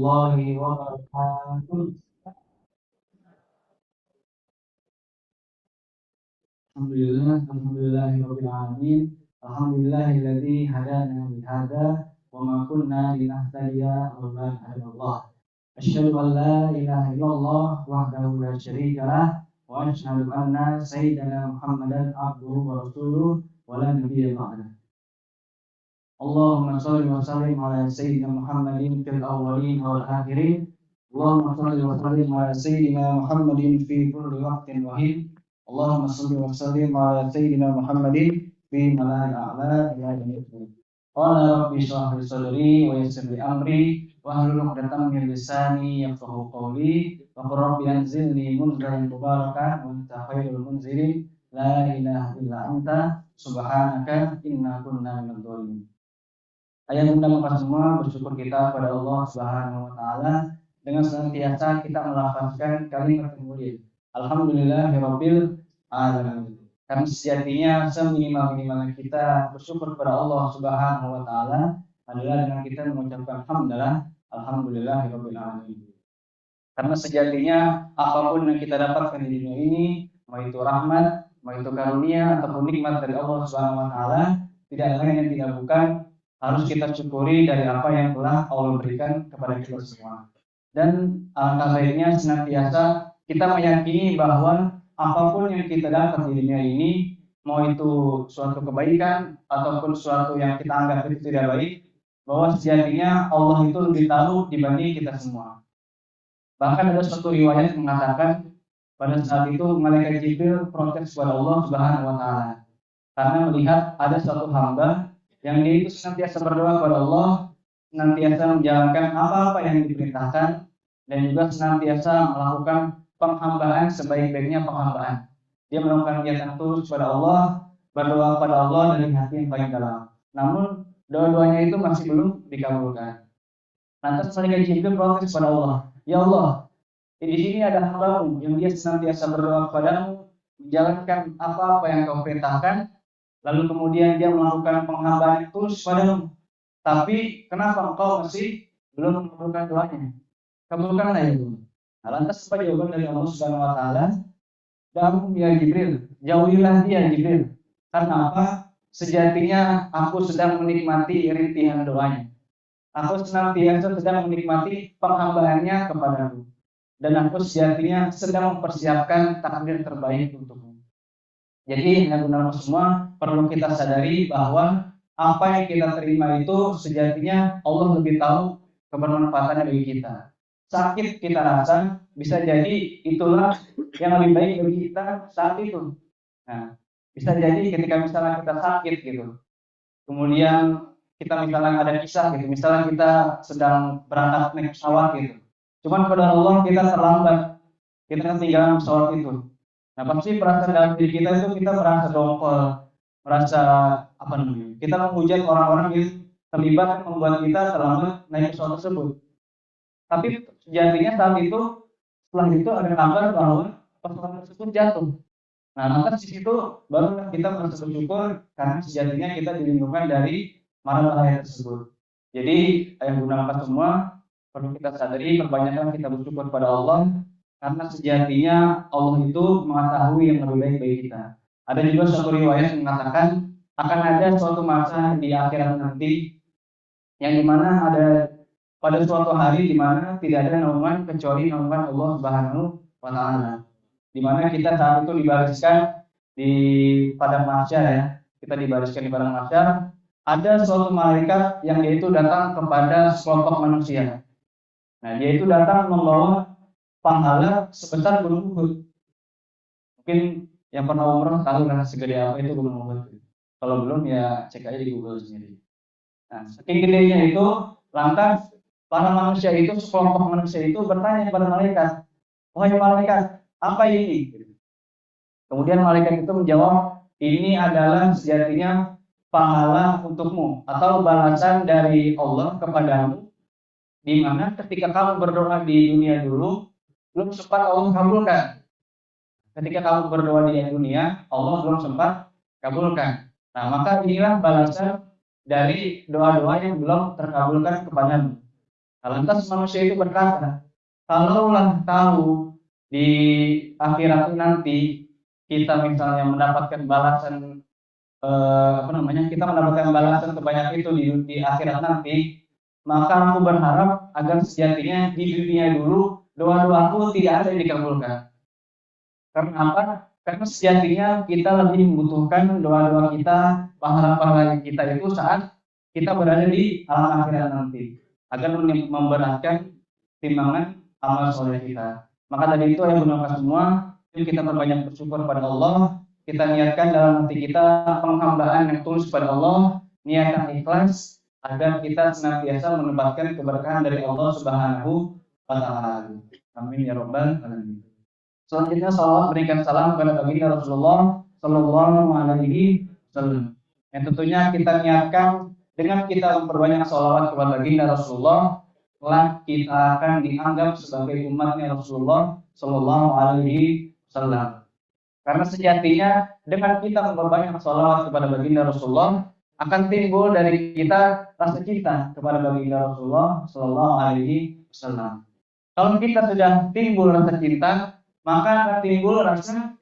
warahmatullahi wabarakatuh. Alhamdulillahirabbil alamin. Alhamdulillahilladzi hadana li hadza wa ma kunna linahtadiya laula an hadallah. Asyhadu an la ilaha illallah wahdahu la syarika lah wa asyhadu anna sayyidana Muhammadan abduhu wa rasuluh wa la nabiyya ba'da. Allahumma shalli wa sallim ala sayyidina Muhammadin fil awwalin wal akhirin. Allahumma shalli wa sallim ala sayyidina Muhammadin fi kulli waqtin wa hin. Allahumma shalli wa sallim ala sayyidina Muhammadin fi mala'il a'la ila yaumil. Qala rabbi shrah li sadri wa yassir li amri wa hlul 'uqdatam min lisani yafqahu qawli wa qur rabbi anzilni munzalan mubarakan wa anta khairul munzilin la ilaha illa anta subhanaka inna kunna minadh dhalimin. Ayah bunda bapak semua, bersyukur kita pada Allah Subhanahu wa taala dengan senantiasa kita melafazkan kalimat yang mulia. Alhamdulillahirabbil alamin. Karena sejatinya seminimal-minimalnya kita bersyukur kepada Allah Subhanahu wa taala adalah dengan kita mengucapkan alhamdulillahirabbil alamin. Karena sejatinya apapun yang kita dapatkan di dunia ini, mau itu rahmat, mau itu karunia ataupun nikmat dari Allah Subhanahu wa taala, tidak lain yang tidak bukan harus kita syukuri dari apa yang telah Allah berikan kepada kita semua. Dan alangkah baiknya senantiasa kita meyakini bahwa apapun yang kita dapat di dunia ini, mau itu suatu kebaikan ataupun suatu yang kita anggap itu tidak baik, bahwa sejatinya Allah itu lebih tahu dibanding kita semua. Bahkan ada suatu riwayat mengatakan pada saat itu malaikat Jibril protes kepada Allah Subhanahu wa taala karena melihat ada suatu hamba yang dia itu senantiasa berdoa kepada Allah, senantiasa menjalankan apa-apa yang diperintahkan, dan juga senantiasa melakukan penghambaan sebaik-baiknya penghambaan. Dia melakukan niat yang tulus kepada Allah, berdoa kepada Allah dari hati yang paling dalam. Namun doa-doanya itu masih belum dikabulkan. Lantas malaikat Jibril protes kepada Allah, ya Allah, di sini ada hambamu yang dia senantiasa berdoa kepadamu, menjalankan apa-apa yang kau perintahkan, lalu kemudian dia melakukan penghambaan tulus padamu. Tapi kenapa engkau masih belum mengabulkan doanya? Kabulkanlah ya Allah. Nah, lantas apa jawaban dari Allah Subhanahu wa taala? Dahum ya Jibril, jauhilah dia Jibril. Karena apa? Sejatinya aku sedang menikmati rintihan doanya. Aku senantiasa sedang menikmati penghambaannya kepadamu. Dan aku sejatinya sedang mempersiapkan takdir terbaik untukmu. Jadi benar-benar semua perlu kita sadari bahwa apa yang kita terima itu sejatinya Allah lebih tahu kebermanfaatannya bagi kita. Sakit kita rasa bisa jadi itulah yang lebih baik bagi kita saat itu. Nah, bisa jadi ketika misalnya kita sakit gitu, kemudian kita misalnya ada kisah gitu, misalnya kita sedang berangkat naik pesawat gitu, cuman pada Allah kita terlambat, kita ketinggalan pesawat itu. Nah, pasti perasaan dalam diri kita itu kita merasa dongkol, merasa apa namanya? Kita menghujat orang-orang yang terlibat membuat kita terlambat naik pesawat tersebut. Tapi sejatinya saat itu, setelah itu ada kabar bahwa pesawat tersebut jatuh. Nah, maka di situ baru kita merasa bersyukur karena sejatinya kita dilindungi dari mara bahaya tersebut. Jadi, yang gunakan semua perlu kita sadari, kebanyakan kita bersyukur pada Allah. Karena sejatinya Allah itu mengetahui yang lebih baik bagi kita. Ada juga suatu riwayat yang mengatakan akan ada suatu masa di akhirat nanti yang dimana ada pada suatu hari dimana tidak ada naungan kecuali naungan Allah Subhanahu wa taala. Dimana kita saat itu dibariskan di padang mahsyar ya. Kita dibariskan di padang mahsyar, ada suatu malaikat yang dia itu datang kepada sekelompok manusia. Nah, dia itu datang membawa pahala sebesar gunung Uhud. Mungkin yang pernah umroh tahu lah segede apa itu gunung Uhud. Kalau belum ya cek aja di Google sendiri. Nah, saking gedenya itu, lantas para manusia itu, sekelompok manusia itu bertanya kepada malaikat, wahai malaikat, apa ini? Kemudian malaikat itu menjawab, ini adalah sejatinya pahala untukmu atau balasan dari Allah kepadamu, di mana ketika kamu berdoa di dunia dulu belum sempat Allah kabulkan. Ketika kamu berdoa di dunia, Allah belum sempat kabulkan. Nah, maka inilah balasan dari doa-doa yang belum terkabulkan kepadamu. Lantas manusia itu berkata, kalaulah tahu di akhirat nanti kita misalnya mendapatkan balasan kita mendapatkan balasan sebanyak itu di akhirat nanti, maka aku berharap agar sejatinya di dunia dulu doa-doaku tidak ada yang dikabulkan. Karena apa? Karena sejatinya kita lebih membutuhkan doa-doa kita, pahala-pahala kita itu saat kita berada di alam akhirat nanti, agar memberatkan timbangan amal soleh kita. Maka dari itu ya benar semua, kita perbanyak bersyukur pada Allah. Kita niatkan dalam hati kita penghambaan yang tulus pada Allah, niatan ikhlas agar kita senantiasa mendapatkan keberkahan dari Allah Subhanahu wa Ta'ala. Amin ya rabbal alamin. Selanjutnya salawat berikan salam kepada baginda Rasulullah Sallallahu Alaihi Wasallam. Yang tentunya kita niatkan dengan kita memperbanyak salawat kepada baginda Rasulullah, telah kita akan dianggap sebagai umatnya Rasulullah Sallallahu Alaihi Wasallam. Karena sejatinya dengan kita memperbanyak salawat kepada baginda Rasulullah akan timbul dari kita rasa cinta kepada baginda Rasulullah Sallallahu Alaihi Wasallam. Kalau kita sudah timbul rasa cinta, maka akan timbul rasa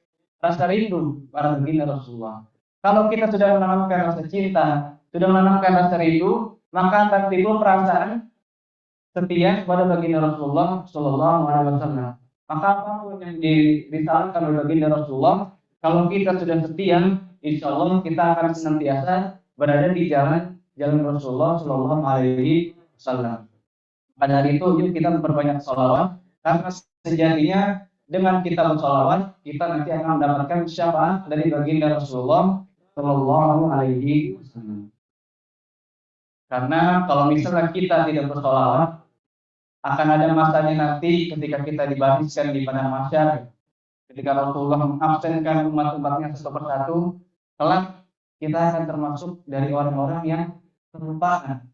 rindu pada baginda Rasulullah. Kalau kita sudah menanamkan rasa cinta, sudah menanamkan rasa rindu, maka akan timbul perasaan setia kepada baginda Rasulullah Sallallahu Alaihi Wasallam. Maka apapun yang disarankan oleh baginda Rasulullah, kalau kita sudah setia, insya Allah kita akan senantiasa berada di jalan Rasulullah Sallallahu Alaihi Wasallam. Pada hari itu yuk kita memperbanyak sholawat, karena sejatinya dengan kita bersolawat, kita nanti akan mendapatkan syafaat dari baginda Rasulullah Sallallahu Alaihi Wasallam. Karena kalau misalnya kita tidak bersolawat, akan ada masanya nanti ketika kita dibariskan di padang mahsyar, ketika Rasulullah mengabsenkan umat-umatnya satu persatu, kelak kita akan termasuk dari orang-orang yang terlupakan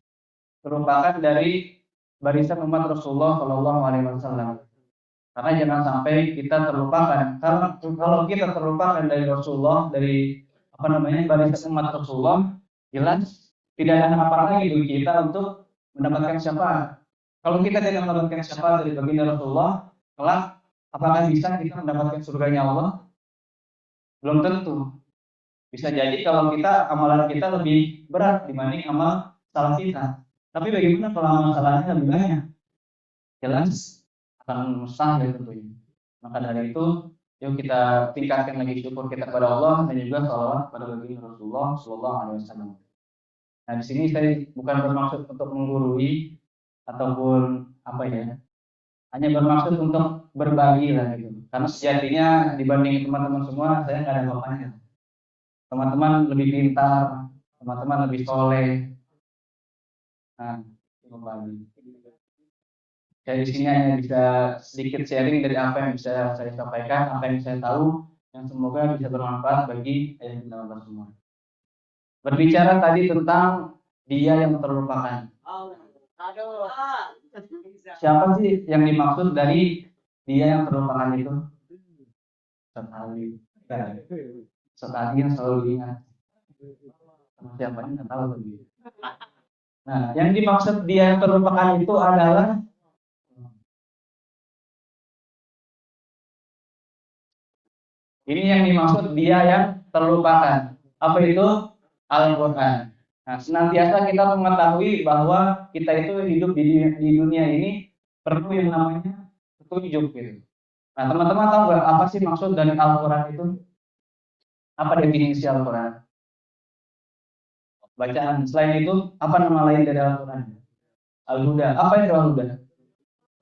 dari barisan umat Rasulullah Sallallahu Alaihi Wasallam. Karena jangan sampai kita terlupakan. Karena kalau kita terlupakan dari Rasulullah, dari barisan umat Rasulullah, jelas tidak ada harapan lagi bagi kita untuk mendapatkan syafaat. Kalau kita tidak mendapatkan syafaat dari baginda Rasulullah, kelak apakah bisa kita mendapatkan surganya Allah? Belum tentu. Bisa jadi kalau kita amalan kita lebih berat dibanding amal salah kita. Tapi bagaimana kalau amal salahnya lebih banyak? Jelas akan mustahil tentunya. Maka dari itu, yuk kita tingkatkan lagi syukur kita kepada Allah dan juga salawat pada baginda Rasulullah Sallallahu Alaihi Wasallam. Nah di sini saya bukan bermaksud untuk menggurui ataupun hanya bermaksud untuk berbagi lah gitu. Karena sejatinya dibanding teman-teman semua, saya nggak ada apa-apanya. Teman-teman lebih pintar, teman-teman lebih soleh. Nah, berbagi. Saya di sini hanya bisa sedikit sharing dari apa yang bisa saya sampaikan, apa yang saya tahu, yang semoga bisa bermanfaat bagi kita semua. Berbicara tadi tentang dia yang terlupakan. Siapa sih yang dimaksud dari dia yang terlupakan itu? Sekali yang selalu diingat. Siapanya nggak tahu lagi. Nah, yang dimaksud dia yang terlupakan itu adalah ini yang dimaksud dia yang terlupakan. Apa itu? Al-Quran. Nah, senantiasa kita mengetahui bahwa kita itu hidup di dunia ini perlu yang namanya petunjuk gitu. Nah, teman-teman tahu nggak apa sih maksud dari Al-Quran itu? Apa definisi Al-Quran? Bacaan. Selain itu, apa nama lain dari Al-Quran? Al-Huda. Apa itu Al-Huda?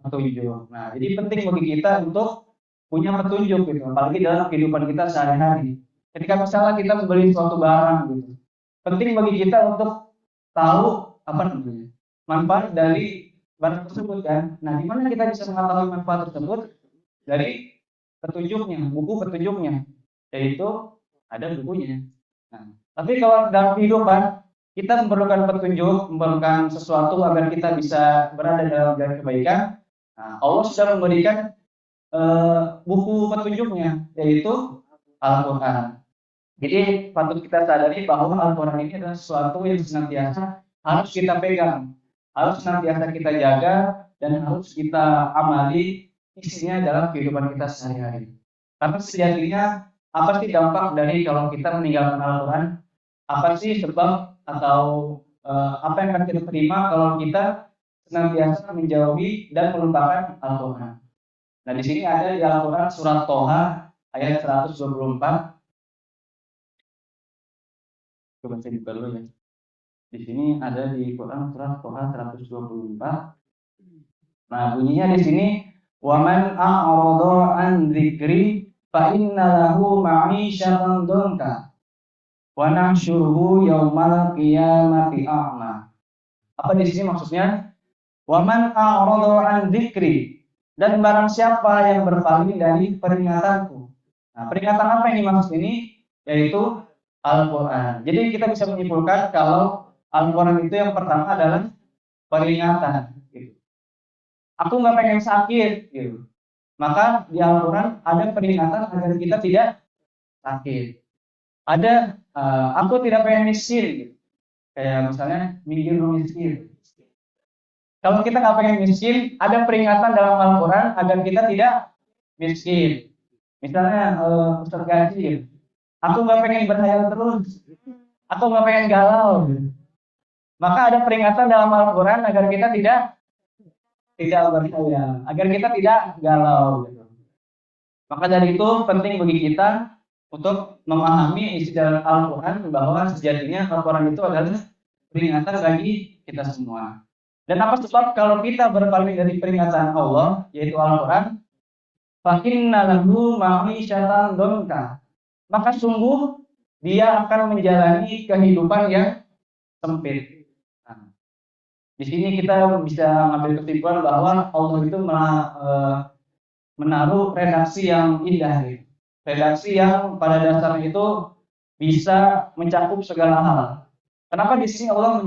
Petunjuk. Nah, jadi penting bagi kita untuk punya petunjuk gitu, apalagi dalam kehidupan kita sehari-hari. Ketika misalnya kita membeli suatu barang gitu, penting bagi kita untuk tahu manfaat dari barang tersebut kan. Nah, di mana kita bisa mengetahui manfaat tersebut? Dari petunjuknya, buku petunjuknya, yaitu ada bukunya. Nah, tapi kalau dalam kehidupan kita memerlukan petunjuk, memerlukan sesuatu agar kita bisa berada dalam jalan kebaikan. Nah, Allah sudah memberikan buku petunjuknya, yaitu Al-Quran. Jadi patut kita sadari bahwa Al-Quran ini adalah sesuatu yang senantiasa harus kita pegang. harus senantiasa kita jaga dan harus kita amali isinya dalam kehidupan kita sehari-hari. Karena sejatinya apa sih dampak dari kalau kita meninggalkan Al-Quran? Apa sih sebab atau apa yang akan kita terima kalau kita senantiasa menjauhi dan melupakan Al-Quran? Nah, di sini ada di Al-Quran surat Toha ayat 124. Coba saya buka dulu ya. Di sini ada di Quran surat Toha 124. Nah, bunyinya di sini, wa man a'rada an dzikri fa inna lahu ma'isyatan dhanka wa nahsyuruhu yaumal qiyamati a'ma. Apa di sini maksudnya? Wa man a'rada an dzikri, dan barang siapa yang berpaling dari peringatanku. Nah, peringatan apa yang dimaksud ini? Yaitu Al-Quran. Jadi kita bisa menyimpulkan kalau Al-Quran itu yang pertama adalah peringatan. Gitu. Aku nggak pengen sakit, gitu. Maka di Al-Quran ada peringatan agar kita tidak sakit. Ada aku tidak pengen miskin, gitu. Kayak misalnya minggir miskin. Kalau kita nggak pengen miskin, ada peringatan dalam Al-Quran agar kita tidak miskin. Misalnya Ustaz Gaji, gitu. Aku nggak pengen berhayal terus. Aku nggak pengen galau. Gitu. Maka ada peringatan dalam Al-Quran agar kita tidak berhayal, agar kita tidak galau. Gitu. Maka dari itu penting bagi kita untuk memahami isi dalam Al-Quran bahwa sejatinya Al-Quran itu adalah peringatan bagi kita semua. Dan apa sebab kalau kita berpaling dari peringatan Allah, yaitu Al-Quran, fa inna lahu ma'isyatan dhanka, maka sungguh dia akan menjalani kehidupan yang sempit. Nah, di sini kita bisa mengambil kesimpulan bahwa Allah itu menaruh redaksi yang indah, gitu. Redaksi yang pada dasarnya itu bisa mencakup segala hal. Kenapa di sini Allah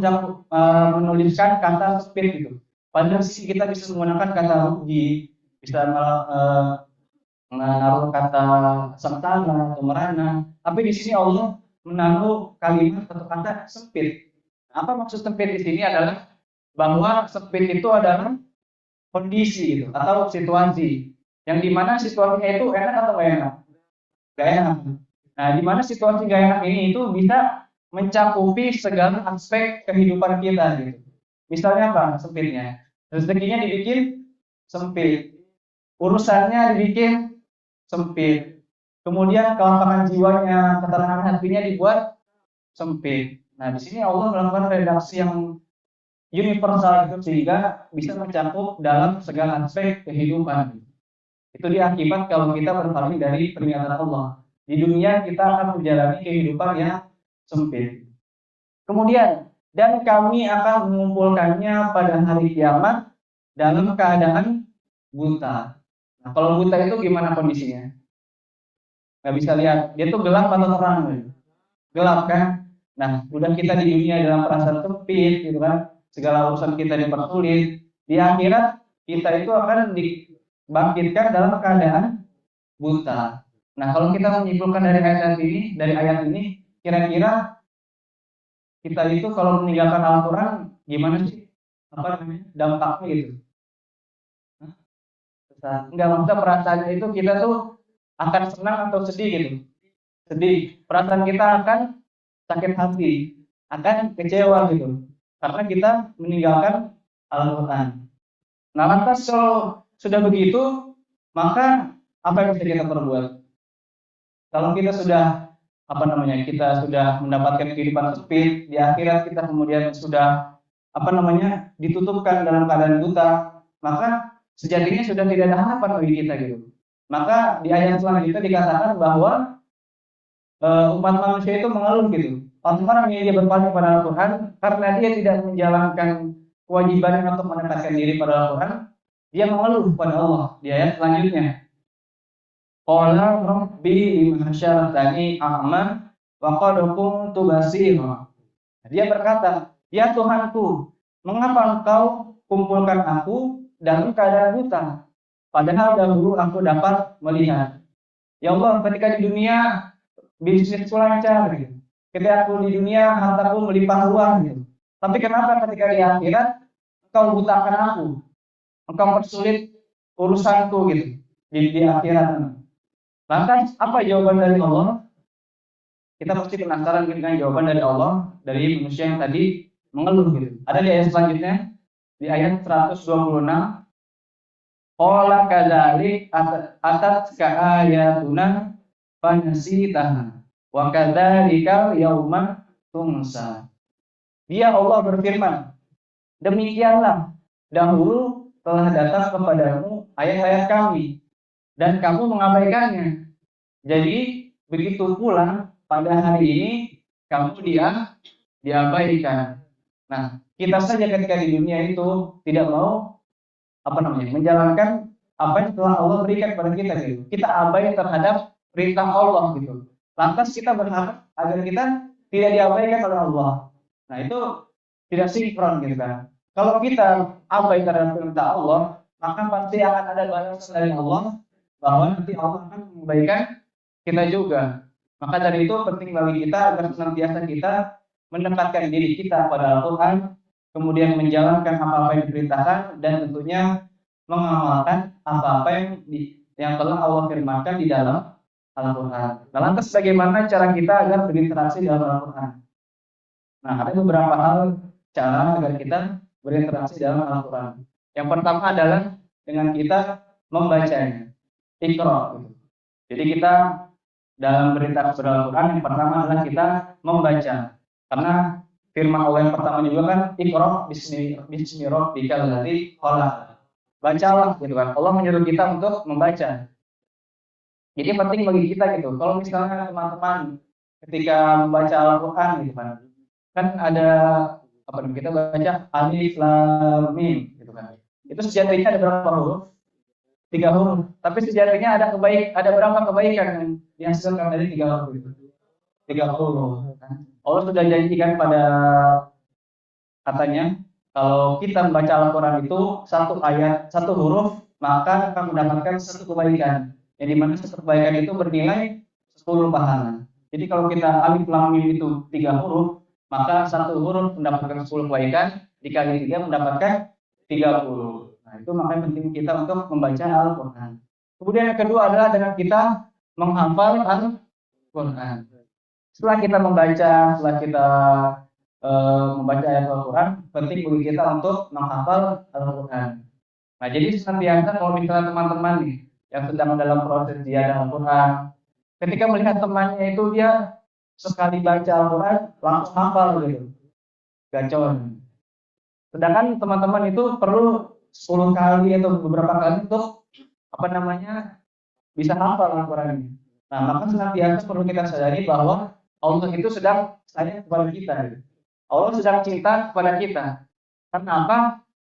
menuliskan kata sempit gitu? Padahal di sini kita bisa menggunakan kata rugi, bisa menaruh kata sementara atau merana. Tapi di sini Allah menaruh kalimat atau kata sempit. Apa maksud sempit di sini adalah bahwa sempit itu adalah kondisi gitu atau situasi yang dimana situasinya itu enak atau gak enak? Gak enak. Nah, dimana situasi gak enak ini itu bisa mencakupi segala aspek kehidupan kita gitu. Misalnya apa sempitnya? Rezekinya dibikin sempit, urusannya dibikin sempit, kemudian kelapangan jiwanya, ketenangan hatinya dibuat sempit. Nah, di sini Allah melakukan redaksi yang universal itu sehingga bisa mencakup dalam segala aspek kehidupan. Itu dia akibat kalau kita berpaling dari peringatan Allah. Di dunia kita akan menjalani kehidupan yang sempit. Kemudian, dan kami akan mengumpulkannya pada hari kiamat dalam keadaan buta. Nah, kalau buta itu gimana kondisinya? Nggak bisa lihat. Dia tuh gelap atau terang? Gelap kan? Nah, udah kita di dunia dalam perasaan sempit, gitu kan? Segala urusan kita dipersulit. Di akhirat kita itu akan dibangkitkan dalam keadaan buta. Nah, kalau kita menyimpulkan dari ayat ini, kira-kira kita itu kalau meninggalkan Al-Quran gimana sih? Apa namanya? Dampaknya gitu. Enggak, maksudnya perasaannya itu kita tuh akan senang atau sedih gitu. Sedih. Perasaan kita akan sakit hati, akan kecewa gitu. Karena kita meninggalkan Al-Quran. Nah, lantas kalau sudah begitu, maka apa yang bisa kita perbuat? Kalau kita sudah kita sudah mendapatkan kehidupan sempit di akhirat, kita kemudian sudah ditutupkan dalam keadaan buta, maka sejatinya sudah tidak ada harapan bagi kita gitu. Maka di ayat selanjutnya dikatakan bahwa umat manusia itu mengeluh gitu. Orang-orang yang dia berpaling pada Al-Quran karena dia tidak menjalankan kewajibannya untuk mendekatkan diri pada Al-Quran, dia mengeluh pada Allah di ayat selanjutnya. Qala rabbi lima syartani a'ma wa qad kuntu basira. Dia berkata, "Ya Tuhanku, mengapa Engkau kumpulkan aku dalam keadaan buta, padahal dahulu aku dapat melihat." Ya Allah, ketika di dunia bisnisku lancar gitu. Ketika aku di dunia hartaku melimpah ruah gitu. Tapi kenapa ketika di akhirat engkau butakan aku, engkau persulit urusanku gitu di akhirat. Lantas apa jawaban dari Allah? Kita pasti penasaran dengan jawaban dari Allah dari manusia yang tadi mengeluh gitu. Ada di ayat selanjutnya di ayat 126. Qala kadzalik atat ka ayatuna fanasitaha wa kadzalika yauma tunsa. Dia Allah berfirman, demikianlah dahulu telah datang kepadamu ayat-ayat kami dan kamu mengabaikannya. Jadi begitu pula pada hari ini kamu diabaikan. Nah, kita saja ketika di dunia itu tidak mau menjalankan apa yang telah Allah berikan kepada kita gitu. Kita abai terhadap perintah Allah gitu. Lantas kita berharap agar kita tidak diabaikan oleh Allah. Nah, itu tidak sinkron gitu kan. Kalau kita abai terhadap perintah Allah, maka pasti akan ada balasan dari Allah bahwa nanti Allah akan mengabaikan kita juga. Maka dari itu penting bagi kita agar senantiasa kita mendekatkan diri kita pada Al-Quran, kemudian menjalankan apa-apa yang diperintahkan dan tentunya mengamalkan apa-apa yang telah Allah firmankan di dalam Al-Quran. Nah, lantas bagaimana cara kita agar berinteraksi dalam Al-Quran? Nah, ada beberapa hal cara agar kita berinteraksi dalam Al-Quran. Yang pertama adalah dengan kita membacanya, Iqra. Jadi kita dalam berinteraksi dalam Al-Quran yang pertama adalah kita membaca. Karena firman Allah yang pertama juga kan Iqra bismi rabbikal ladzi khalaq. Bacalah gitu kan. Allah menyuruh kita untuk membaca. Jadi penting bagi kita gitu. Kalau misalnya teman-teman ketika membaca Al-Quran gitu kan ada kita baca alif lam mim gitu kan. Itu sejatinya ada berapa huruf? 3 huruf. Tapi sejatinya ada berapa kebaikan yang dihasilkan dari 3 huruf itu? 3 huruf. Allah sudah janjikan pada katanya kalau kita membaca Al-Quran itu 1 ayat 1 huruf maka akan mendapatkan 1 kebaikan. Yang dimana 1 kebaikan itu bernilai 10 pahala. Jadi kalau kita alif lam mim itu 3 huruf maka 1 huruf mendapatkan 10 kebaikan dikali 3 mendapatkan 30. Nah, itu makanya penting kita untuk membaca Al-Quran. Kemudian yang kedua adalah dengan kita menghafal Al-Quran. Setelah kita membaca ayat Al-Quran, penting bagi kita untuk menghafal Al-Quran. Nah, jadi senantiasa kalau misalnya teman-teman nih yang sedang dalam proses ziyadah Al-Quran, ketika melihat temannya itu dia sekali baca Al-Quran langsung hafal gitu, gacor. Sedangkan teman-teman itu perlu 10 kali atau beberapa kali untuk bisa hafal Al-Quran ini. Nah, maka senantiasa perlu kita sadari bahwa Allah itu sedang sayang kepada kita. Allah sedang cinta kepada kita. Karena apa?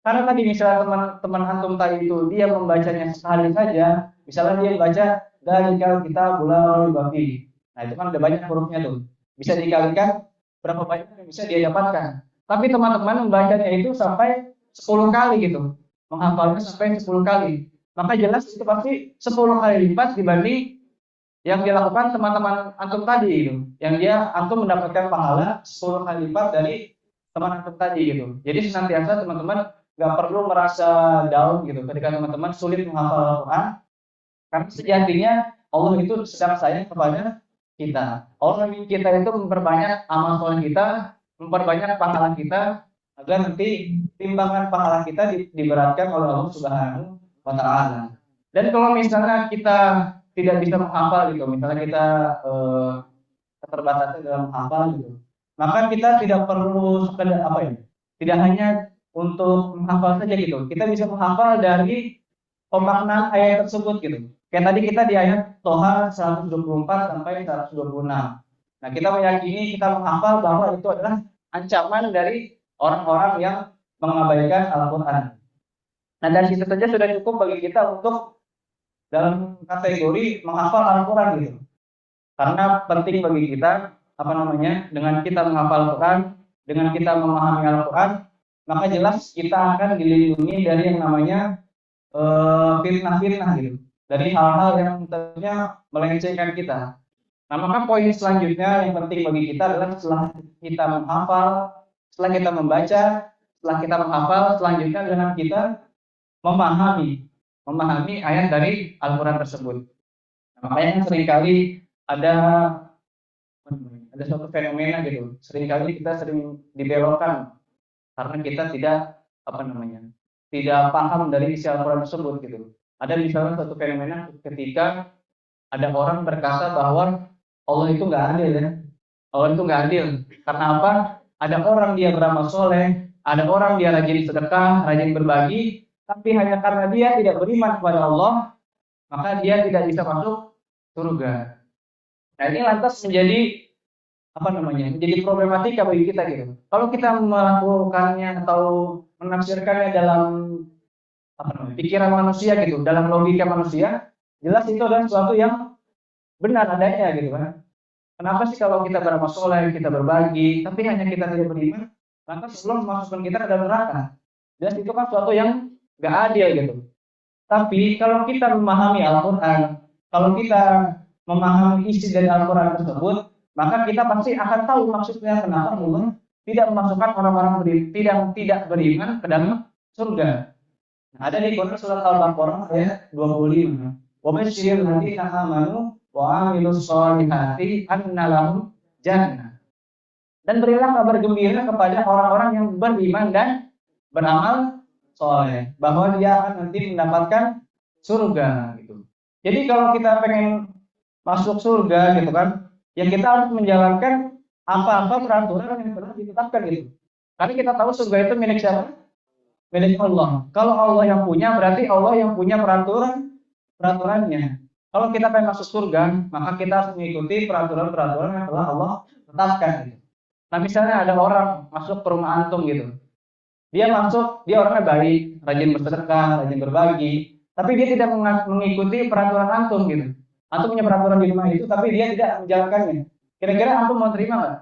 Karena tadi misalnya teman-teman antum tadi itu dia membacanya sekali saja, misalnya dia membaca dari kalau kita bulan babi. Nah, itu kan ada banyak hurufnya tuh. Bisa dikalikan berapa banyak yang bisa dia dapatkan. Tapi teman-teman membacanya itu sampai 10 kali gitu. Menghafalnya sampai 10 kali. Maka jelas itu pasti 10 kali lipat dibanding yang dilakukan teman-teman antum tadi gitu. Yang antum mendapatkan pahala 10 kali lipat dari teman antum tadi gitu. Jadi senantiasa teman-teman nggak perlu merasa down gitu ketika teman-teman sulit menghafal Al-Quran. Karena sejatinya Allah itu sedang sayang kepada kita. Allah ingin kita itu memperbanyak amal soleh kita, memperbanyak pahala kita agar nanti timbangan pahala kita diberatkan oleh Allah Subhanahu wa Ta'ala. Dan kalau misalnya kita tidak bisa menghafal gitu, misalnya kita keterbatasan dalam menghafal gitu, maka kita tidak perlu tidak hanya untuk menghafal saja gitu, kita bisa menghafal dari pemaknaan ayat tersebut gitu. Kayak tadi kita di ayat Toha 124 sampai 126. Nah, kita meyakini kita menghafal bahwa itu adalah ancaman dari orang-orang yang mengabaikan Al-Quran. Nah, dari situ saja sudah cukup bagi kita untuk dalam kategori menghafal Al-Quran gitu. Karena penting bagi kita dengan kita menghafal Al-Quran, dengan kita memahami Al-Quran, maka jelas kita akan dilindungi dari yang namanya fitnah-fitnah gitu. Dari hal-hal yang tentunya melencengkan kita. Nah, maka poin selanjutnya yang penting bagi kita adalah setelah kita menghafal, setelah kita membaca, setelah kita menghafal, selanjutnya dengan kita memahami ayat dari Al-Quran tersebut. Nah, makanya kan seringkali ada suatu fenomena gitu. Seringkali kita sering dibelokkan karena kita tidak tidak paham dari isi Al-Quran tersebut gitu. Ada misalnya satu fenomena ketika ada orang berkata bahwa Allah itu nggak adil ya. Allah itu nggak adil. Karena apa? Ada orang dia beramal soleh, ada orang dia rajin sedekah, rajin berbagi, tapi hanya karena dia tidak beriman kepada Allah, maka dia tidak bisa masuk surga. Nah ini lantas menjadi problematika bagi kita gitu. Kalau kita melakukannya atau menafsirkannya dalam pikiran manusia gitu, dalam logika manusia, jelas itu adalah sesuatu yang benar adanya gitu kan. Kenapa sih kalau kita beramal soleh, kita berbagi, tapi hanya kita tidak beriman, maka Allah memasukkan kita ke dalam neraka. Jelas itu kan sesuatu yang gak adil gitu. Tapi kalau kita memahami Al-Quran, kalau kita memahami isi dari Al-Quran tersebut, maka kita pasti akan tahu maksudnya kenapa Allah tidak memasukkan orang-orang yang tidak beriman ke dalam surga. Nah, ada di Quran surat Al-Baqarah ayat 25. Wa basyiril ladzina amanu wa 'amilus sholihati anna lahum jannah. Dan berilah kabar gembira kepada orang-orang yang beriman dan beramal soleh bahwa dia akan nanti mendapatkan surga gitu. Jadi kalau kita pengen masuk surga gitu kan, ya kita harus menjalankan apa-apa peraturan yang telah ditetapkan gitu. Karena kita tahu surga itu milik siapa? Milik Allah. Kalau Allah yang punya, berarti Allah yang punya peraturannya. Kalau kita pengen masuk surga, maka kita harus mengikuti peraturan-peraturan yang telah Allah tetapkan. Nah misalnya ada orang masuk ke rumah antum gitu. Dia masuk, dia orangnya baik, rajin bersedekah, rajin berbagi, tapi dia tidak mengikuti peraturan antum gitu. Antum punya peraturan di rumah itu, tapi dia tidak menjalankannya. Kira-kira antum mau terima nggak?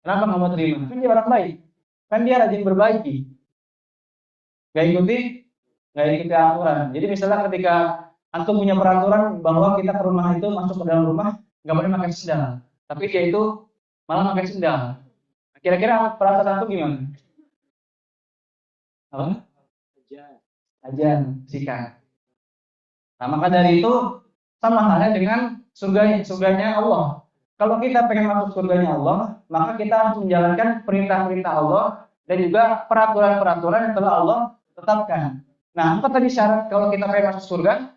Kenapa nggak mau terima? Kan dia orang baik, kan dia rajin berbagi, nggak ikuti aturan. Jadi misalnya ketika antum punya peraturan bahwa kita ke rumah itu masuk ke dalam rumah nggak boleh pakai sendal, tapi dia itu malah pakai sendal. Kira-kira perasaan antum gimana? Apa? Ajan, sikat. Nah, maka dari itu sama halnya dengan surganya Allah. Kalau kita pengen masuk surganya Allah, maka kita harus menjalankan perintah-perintah Allah dan juga peraturan-peraturan yang telah Allah tetapkan. Nah, apa tadi syarat kalau kita pengen masuk surga?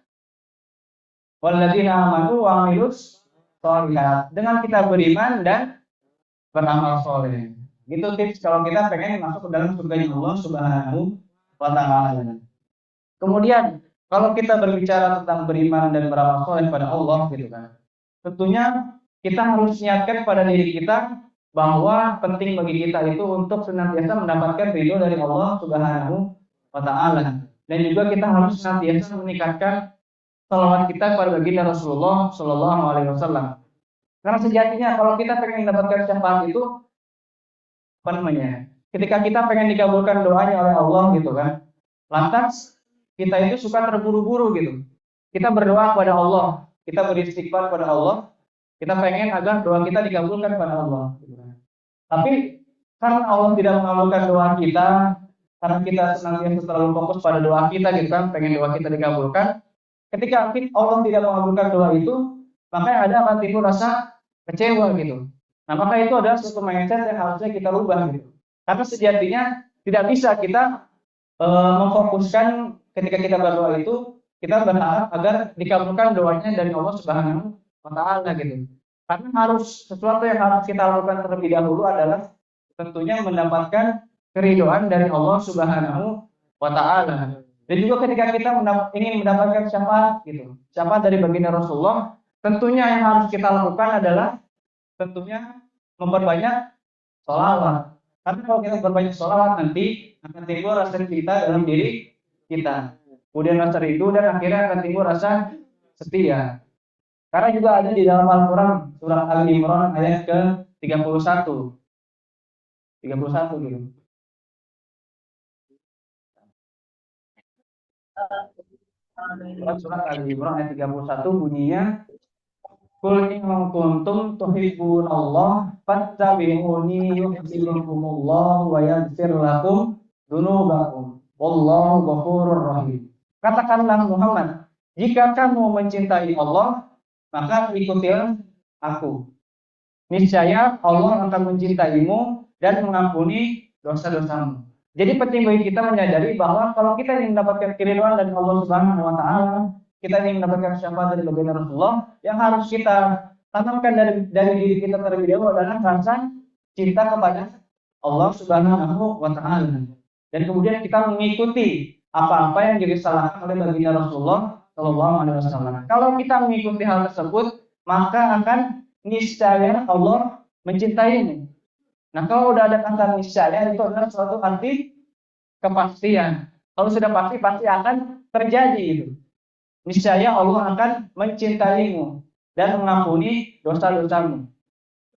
Walladzina amanu wa 'amilus sholihat. Dengan kita beriman dan beramal soleh. Gitu tips kalau kita pengen masuk ke dalam surganya Allah Subhanahu wa taala. Kemudian kalau kita berbicara tentang beriman dan beramal soleh pada Allah gitu kan. Tentunya kita harus niatkan pada diri kita bahwa penting bagi kita itu untuk senantiasa mendapatkan ridho dari Allah Subhanahu wa taala. Dan juga kita harus senantiasa meningkatkan salawat kita kepada baginda Rasulullah Shallallahu alaihi wasallam. Karena sejatinya kalau kita pengen mendapatkan syafaat itu ketika kita pengen dikabulkan doanya oleh Allah gitu kan. Lantas kita itu suka terburu-buru gitu. Kita berdoa kepada Allah, kita beristighfar kepada Allah, kita pengen agar doa kita dikabulkan kepada Allah. Tapi karena Allah tidak mengabulkan doa kita, karena kita senantiasa terlalu fokus pada doa kita gitu kan, pengen doa kita dikabulkan. Ketika Allah tidak mengabulkan doa itu, maka ada akan timbul rasa kecewa gitu. Nah maka itu adalah suatu mindset yang harusnya kita rubah gitu. Karena sejatinya tidak bisa kita memfokuskan ketika kita berdoa itu kita berharap agar dikabulkan doanya dari Allah Subhanahu wa taala gitu. Karena harus sesuatu yang harus kita lakukan terlebih dahulu adalah tentunya mendapatkan keridhaan dari Allah Subhanahu wa taala. Dan juga ketika kita ingin mendapatkan syafaat gitu, syafaat dari baginda Rasulullah, tentunya yang harus kita lakukan adalah tentunya memperbanyak sholawat. Karena kalau kita berbanyak sholawat nanti akan timbul rasa cinta dalam diri kita. Kemudian rasa rindu dan akhirnya akan timbul rasa setia. Karena juga ada di dalam Al-Quran surat Al-Imran ayat ke-31. 31 gitu. Surat Al-Imran ayat 31 bunyinya Qul in kuntum tuhibbunallah fattabi'uni yuhibbukumullah wa yaghfir lakum dzunubakum. Wallahu ghafurur rahim. Katakanlah Muhammad, jika kamu mencintai Allah, maka ikutilah aku. Niscaya Allah akan mencintaimu dan mengampuni dosa-dosamu. Jadi penting bagi kita menyadari bahwa kalau kita ingin mendapatkan keridhaan dari Allah Subhanahu wa taala, kita ingin mendapatkan syafaat dari baginda Rasulullah, yang harus kita tanamkan dari diri kita terlebih dahulu adalah rasa cinta kepada Allah Subhanahu wa taala. Dan kemudian kita mengikuti apa-apa yang disalahkan oleh baginda Rasulullah sallallahu alaihi wasallam. Kalau kita mengikuti hal tersebut, maka akan niscaya Allah mencintaimu. Nah, kalau udah ada kata niscaya, itu adalah suatu arti kepastian. Kalau sudah pasti, pasti akan terjadi itu. Niscaya Allah akan mencintaimu dan mengampuni dosa-dosamu.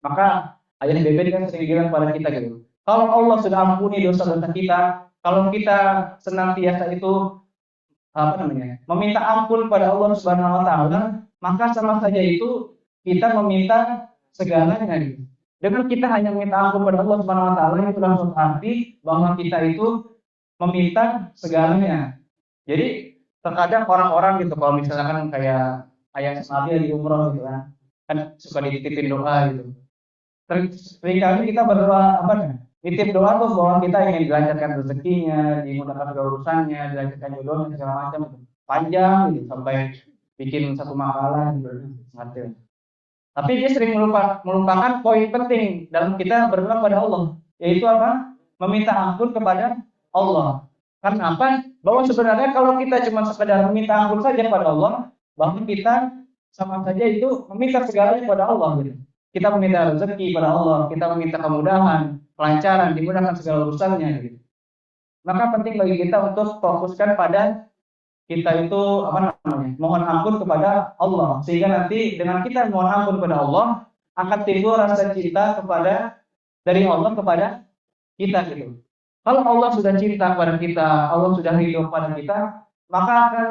Maka ayat Beben kan sering bilang pada kita gitu. Kalau Allah sudah ampuni dosa-dosa kita, kalau kita senantiasa itu meminta ampun pada Allah Subhanahu wa taala, maka sama saja itu kita meminta segalanya gitu. Dengan kita hanya meminta ampun pada Allah Subhanahu wa taala, itu langsung arti bahwa kita itu meminta segalanya. Jadi terkadang orang-orang gitu kalau misalkan kayak ayah Nabi di umroh gitu kan suka dititipin doa gitu. Seringkali kita berdoa nitip doa tuh bahwa kita ingin dilancarkan rezekinya, dimudahkan segala urusannya, dilancarkan jodohnya segala macam gitu. Panjang gitu sampai bikin satu makalah gitu. Ngerti. Tapi dia sering melupakan poin penting dalam kita berdoa pada Allah, yaitu apa? Meminta ampun kepada Allah. Karena apa? Bahwa sebenarnya kalau kita cuma sekedar meminta ampun saja pada Allah, bahwa kita sama saja itu meminta segalanya pada Allah gitu. Kita meminta rezeki pada Allah, kita meminta kemudahan, kelancaran, dimudahkan segala urusannya gitu. Maka penting bagi kita untuk fokuskan pada kita itu mohon ampun kepada Allah, sehingga nanti dengan kita mohon ampun kepada Allah akan timbul rasa cinta dari Allah kepada kita gitu. Kalau Allah sudah cinta kepada kita, Allah sudah ridho kepada kita, maka akan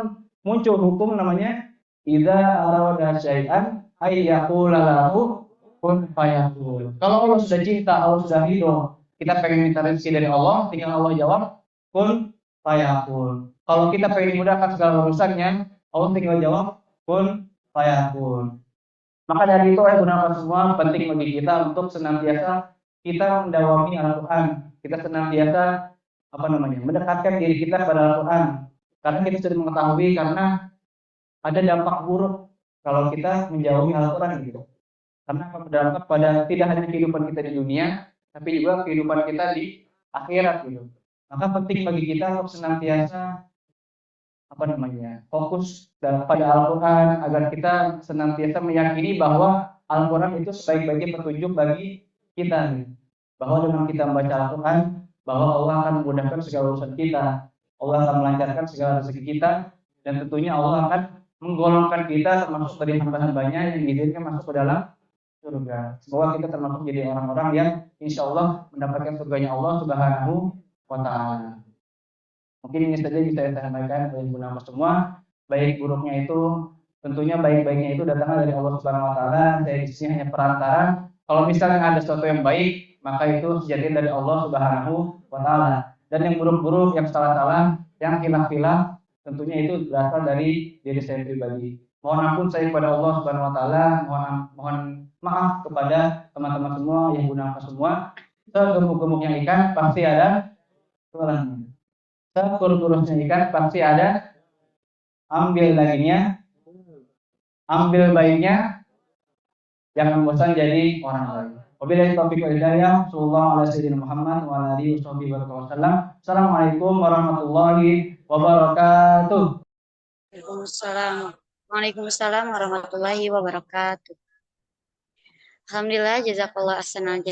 muncul hukum namanya idza arada syai'an ay yaqula lahu kun fayakun. Kalau Allah sudah cinta, Allah sudah ridho, kita pengen minta rezeki dari Allah, tinggal Allah jawab kun fayakun. Kalau kita pengen dimudahkan segala urusannya, Allah tinggal jawab kun fayakun. Maka dari itu gunakan semua penting bagi kita untuk senantiasa kita mendawami Al-Quran. Kita senantiasa mendekatkan diri kita pada Al-Quran. Karena kita sudah mengetahui karena ada dampak buruk kalau kita menjauhi Al-Quran gitu. Karena berdampak pada tidak hanya kehidupan kita di dunia, tapi juga kehidupan kita di akhirat gitu. Maka penting bagi kita untuk senantiasa fokus pada Al-Quran agar kita senantiasa meyakini bahwa Al-Quran itu sebaik-baiknya petunjuk bagi kita. Bahwa dengan kita membaca Al-Quran, bahwa Allah akan memudahkan segala urusan kita, Allah akan melancarkan segala rezeki kita, dan tentunya Allah akan menggolongkan kita termasuk dari hamba-hambanya yang diizinkan masuk ke dalam surga. Semoga kita termasuk jadi orang-orang yang insya Allah mendapatkan surganya Allah Subhanahu wa taala. Mungkin ini saja bisa saya sampaikan kepada ibu nama semua. Baik buruknya itu, tentunya baik-baiknya itu datangnya dari Allah Subhanahu wa taala. Saya di sini hanya perantara. Kalau misalnya ada sesuatu yang baik, maka itu sejatinya dari Allah Subhanahu wa taala. Dan yang buruk-buruk, yang salah-salah, yang khilaf-khilaf, tentunya itu berasal dari diri saya pribadi. Mohon ampun saya kepada Allah Subhanahu wa taala, mohon maaf kepada teman-teman semua yang gunakan semua. Segemuk-gemuknya ikan pasti ada tulangnya. Sekurus-kurusnya ikan pasti ada ambil dagingnya, ambil baiknya, jangan bosan jadi orang lain. Wabillahi taufiq wal hidayah. Sallallahu alaihi wasallam Muhammad wa alihi wasallam. Assalamualaikum warahmatullahi wabarakatuh. Waalaikumsalam warahmatullahi wabarakatuh. Alhamdulillah, jazakallah ahsanal